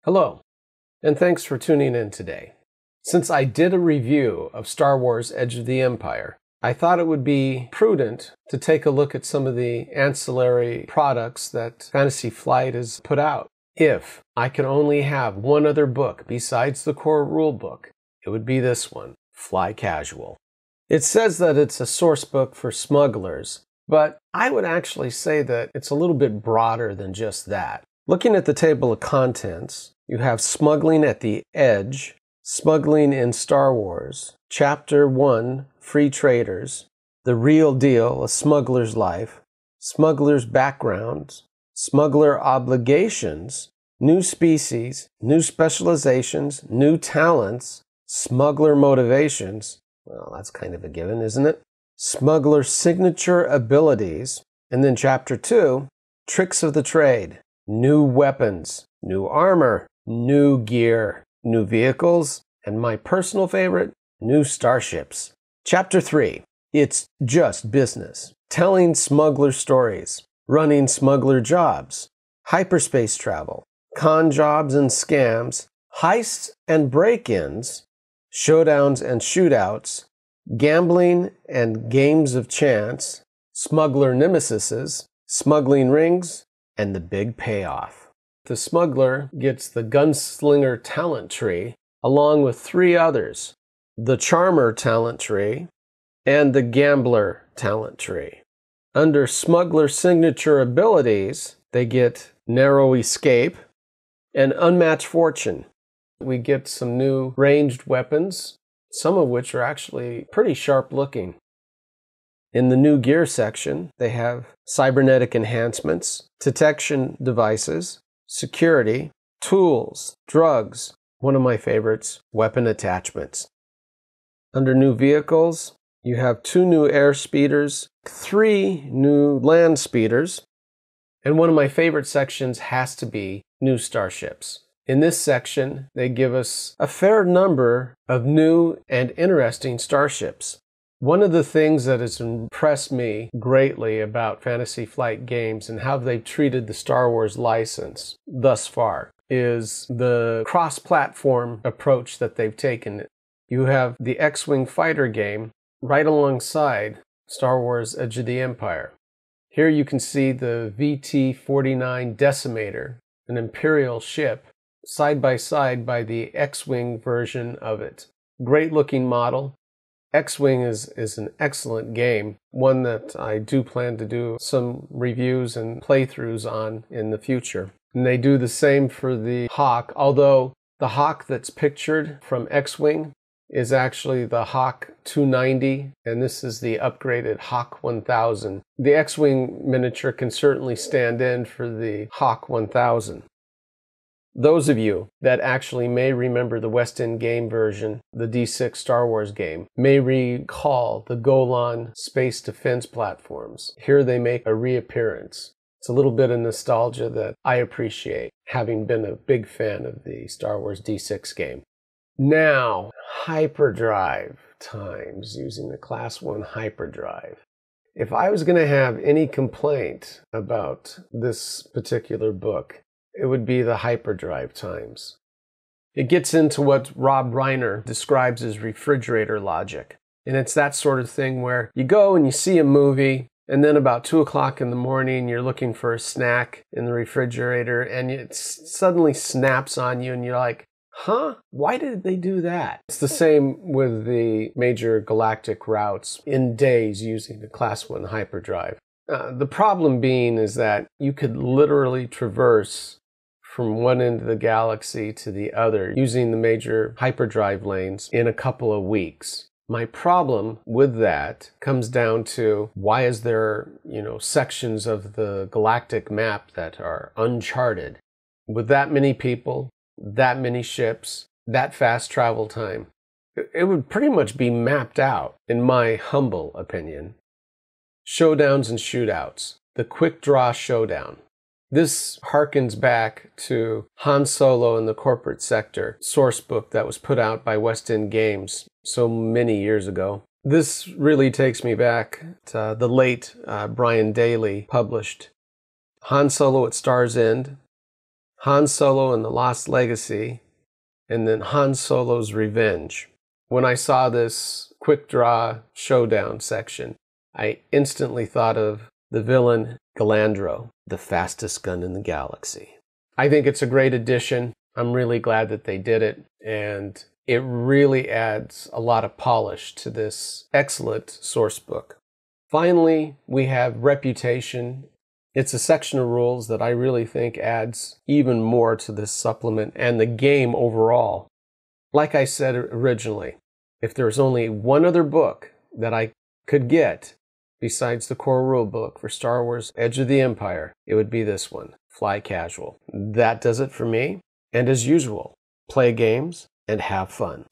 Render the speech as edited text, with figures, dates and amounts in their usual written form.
Hello, and thanks for tuning in today. Since I did a review of Star Wars Edge of the Empire, I thought it would be prudent to take a look at some of the ancillary products that Fantasy Flight has put out. If I could only have one other book besides the core rulebook, it would be this one, Fly Casual. It says that it's a source book for smugglers, but I would actually say that it's a little bit broader than just that. Looking at the table of contents, you have Smuggling at the Edge, Smuggling in Star Wars, Chapter 1, Free Traders, The Real Deal, A Smuggler's Life, Smuggler's Backgrounds, Smuggler Obligations, New Species, New Specializations, New Talents, Smuggler Motivations. Well, that's kind of a given, isn't it? Smuggler Signature Abilities, and then Chapter 2, Tricks of the Trade, New Weapons, New Armor, New Gear, New Vehicles, and my personal favorite, New Starships. Chapter 3, It's Just Business, Telling Smuggler Stories, Running Smuggler Jobs, Hyperspace Travel, Con Jobs and Scams, Heists and Break-ins, Showdowns and Shootouts, Gambling and Games of Chance, Smuggler Nemesises, Smuggling Rings, and the Big Payoff. The smuggler gets the Gunslinger Talent Tree, along with 3 others, the Charmer Talent Tree, and the Gambler Talent Tree. Under Smuggler Signature Abilities, they get Narrow Escape and Unmatched Fortune. We get some new ranged weapons, some of which are actually pretty sharp looking. In the new gear section, they have cybernetic enhancements, detection devices, security, tools, drugs, one of my favorites, weapon attachments. Under new vehicles, you have 2 new air speeders, 3 new land speeders, and one of my favorite sections has to be new starships. In this section, they give us a fair number of new and interesting starships. One of the things that has impressed me greatly about Fantasy Flight Games and how they've treated the Star Wars license thus far is the cross-platform approach that they've taken. You have the X-Wing fighter game right alongside Star Wars Edge of the Empire. Here you can see the VT-49 Decimator, an Imperial ship, side by side by the X-Wing version of it. Great looking model. X-Wing is an excellent game, one that I do plan to do some reviews and playthroughs on in the future. And they do the same for the Hawk, although the Hawk that's pictured from X-Wing is actually the Hawk 290, and this is the upgraded Hawk 1000. The X-Wing miniature can certainly stand in for the Hawk 1000. Those of you that actually may remember the West End game version, the D6 Star Wars game, may recall the Golan space defense platforms. Here they make a reappearance. It's a little bit of nostalgia that I appreciate, having been a big fan of the Star Wars D6 game. Now, hyperdrive times using the Class 1 hyperdrive. If I was going to have any complaint about this particular book, it would be the hyperdrive times. It gets into what Rob Reiner describes as refrigerator logic. And it's that sort of thing where you go and you see a movie, and then about 2 o'clock in the morning, you're looking for a snack in the refrigerator, and it suddenly snaps on you, and you're like, huh? Why did they do that? It's the same with the major galactic routes in days using the Class 1 hyperdrive. The problem being is that you could literally traverse from one end of the galaxy to the other using the major hyperdrive lanes in a couple of weeks. My problem with that comes down to why is there, sections of the galactic map that are uncharted? With that many people, that many ships, that fast travel time, it would pretty much be mapped out, in my humble opinion. Showdowns and shootouts. The quick draw showdown. This harkens back to Han Solo and the Corporate Sector source book that was put out by West End Games so many years ago. This really takes me back to the late Brian Daley published Han Solo at Star's End, Han Solo and the Lost Legacy, and then Han Solo's Revenge. When I saw this quick draw showdown section, I instantly thought of the villain Galandro, the fastest gun in the galaxy. I think it's a great addition. I'm really glad that they did it, and it really adds a lot of polish to this excellent source book. Finally, we have Reputation. It's a section of rules that I really think adds even more to this supplement and the game overall. Like I said originally, if there's only one other book that I could get besides the core rulebook for Star Wars Edge of the Empire, it would be this one, Fly Casual. That does it for me. And as usual, play games and have fun.